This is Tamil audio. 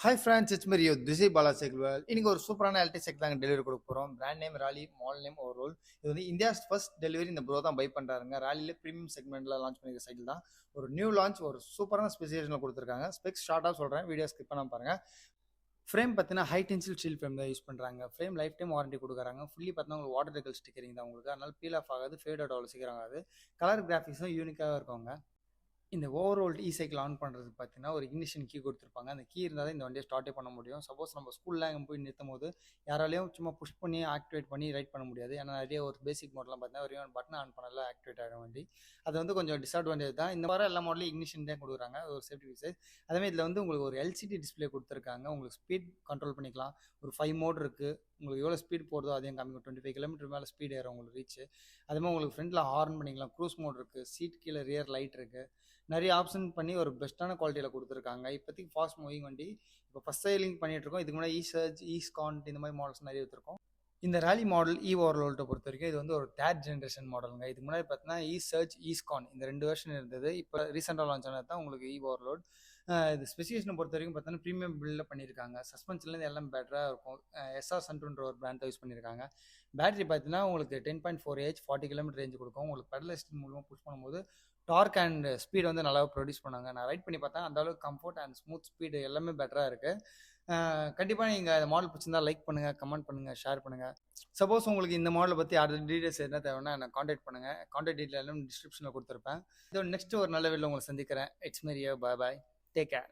Hi friends, it's me Rio. This is Bala cycle world. இன்னைக்கு ஒரு சூப்பரான எலக்ட்ரிக் சைக்கிள் நாங்கள் டெலிவரி கொடுக்க போகிறோம். பிராண்ட் நேம் ராலி, மாடல் நேம் ஓவர்ரோல். இது வந்து இந்தியாஸ் ஃபர்ஸ்ட் டெலிவரி இந்த ப்ரோ தான் பை பண்ணுறாங்க. ராலியில் ப்ரீமியம் செக்மெண்ட்டில் லான்ச் பண்ணியிருக்க சைக்கிள் தான். ஒரு நியூ லான்ச், ஒரு சூப்பரான ஸ்பெசிஃபிகேஷனில் கொடுத்துருக்காங்க. ஸ்பெக்ஸ் ஷார்ட்டாக சொல்கிறேன், வீடியோ ஸ்கிப் பண்ணாம பாருங்கள். ஃப்ரேம் பார்த்தீங்கன்னா ஹை டென்சில் ஸ்டீல் ஃப்ரேம் தான் யூஸ் பண்ணுறாங்க. ஃப்ரேம் லைஃப் டைம் வாரண்டி கொடுக்குறாங்க. ஃபுல்லி பார்த்தீங்கன்னா உங்களுக்கு வாட்டர் டெக்கல் ஸ்டிக்கரிங் தான் உங்களுக்கு. அதனால பீல் ஆஃப் ஆகாது, ஃபேட் அவுட் அவ்வளோ சீக்கிரம் ஆகாது. கலர் கிராஃபிக்ஸும் யூனிக்காக இருக்குங்க. இந்த ஓவரோல்ட் சைக்கிள் ஆன் பண்ணுறதுக்கு பார்த்தீங்கன்னா ஒரு இக்னிஷன் கீ கொடுத்துருப்பாங்க. அந்த கீ இருந்தால் தான் இந்த வண்டியை ஸ்டார்ட்டே பண்ண முடியும். சப்போஸ் நம்ம ஸ்கூலில் அங்கே போய் நிறுத்தும் போது யாராலையும் சும்மா புஷ் பண்ணி ஆக்டிவேட் பண்ணி ரைட் பண்ண முடியாது. ஏன்னா நிறைய ஒரு பேசிக் மாடலாம் பார்த்தீங்கன்னா ஒரு பட்டன் ஆன் பண்ணல ஆக்டிவேட் ஆகிடும் வண்டி. அது வந்து கொஞ்சம் டிஸ்அட்வான்டேஜ் தான். இந்த மாதிரி எல்லா மாடலும் இக்னிஷன் தான் கொடுக்குறாங்க, ஒரு சேஃப்டி ஃபீச்சர்ஸ். அதேமாதிரி இதில் வந்து உங்களுக்கு ஒரு எல்சிடி டிஸ்பிளே கொடுத்துருக்காங்க. உங்களுக்கு ஸ்பீட் கண்ட்ரோல் பண்ணிக்கலாம். ஒரு 5 மோட் இருக்குது. உங்களுக்கு எவ்வளோ ஸ்பீட் போடுதோ அதையும் காமிக்கும். 25 கிலோமீட்டர் மேலே ஸ்பீட் ஏறும் உங்களுக்கு ரீச். அதே மாதிரி உங்களுக்கு ஃப்ரண்ட்டில் ஹார்ன் பண்ணிக்கலாம். க்ரூஸ் மோட் இருக்குது. சீட் கீழே ரியர் லைட் இருக்குது. நிறைய ஆப்ஷன் பண்ணி ஒரு பெஸ்ட்டான குவாலிட்டியில் கொடுத்துருக்காங்க. இப்போதைக்கு ஃபாஸ்ட் மூவிங் வண்டி. இப்போ ஃபஸ்ட் சைலிங் பண்ணிட்டு இருக்கோம். இதுக்கு முன்னாடி சர்ஜ், ஸ்கான்ட் இந்த மாதிரி மாடல்ஸ் நிறைய எடுத்திருக்கோம். இந்த ராலி மாடல் ஓவர்லோல்ட்டை பொறுத்த வரைக்கும் இது வந்து ஒரு தேர்ட் ஜென்ரேஷன் மாடலுங்க. இதுக்கு முன்னாடி பார்த்தீங்கன்னா சர்ஜ், ஸ்கான் இந்த 2 வெர்ஷன் இருந்தது. இப்போ ரீசெண்டாக லான்ச் ஆனது தான் உங்களுக்கு ஓவர்லோட். இது ஸ்பெசிஃபிகேஷனை பொறுத்த வரைக்கும் பார்த்தீங்கன்னா ப்ரீமியம் பில்டில் பண்ணியிருக்காங்க. சஸ்பென்ஷன்லேருந்து எல்லாம் பெட்டராக இருக்கும். எஸ்ஆர் சன்ட்ன்ற ஒரு பிராண்ட் யூஸ் பண்ணியிருக்காங்க. பேட்டரி பார்த்தீங்கன்னா உங்களுக்கு 10.4 40 கிலோமீட்டர் ரேஞ்ச் கொடுக்கும். உங்களுக்கு பெடல் ஸ்டீல் மூலமாக புஷ் பண்ணும்போது டார்க் அண்ட் ஸ்பீட் வந்து நல்லா ப்ரொடியூஸ் பண்ணாங்க. நான் ரைட் பண்ணி பார்த்தேன், அந்த அளவுக்கு கம்ஃபர்ட் அண்ட் ஸ்மூத் ஸ்பீடு எல்லாமே பெட்டராக இருக்குது. கண்டிப்பாக நீங்கள் இந்த மாடல் பிடிச்சிருந்தா லைக் பண்ணுங்கள், கமெண்ட் பண்ணுங்கள், ஷேர் பண்ணுங்கள். சப்போஸ் உங்களுக்கு இந்த மாடலை பற்றி அடுத்த டீடைல்ஸ் என்ன தேவைன்னா என்னை காண்டாக்ட் பண்ணுங்கள். காண்டாக்ட் டீட்டெயில் எல்லாம் டிஸ்கிரிப்ஷனில் கொடுத்துருப்பேன். இதோ நெக்ஸ்ட் ஒரு நல்ல வீடியோவில் உங்களை சந்திக்கிறேன். It's me Rio. Bye bye. Take care.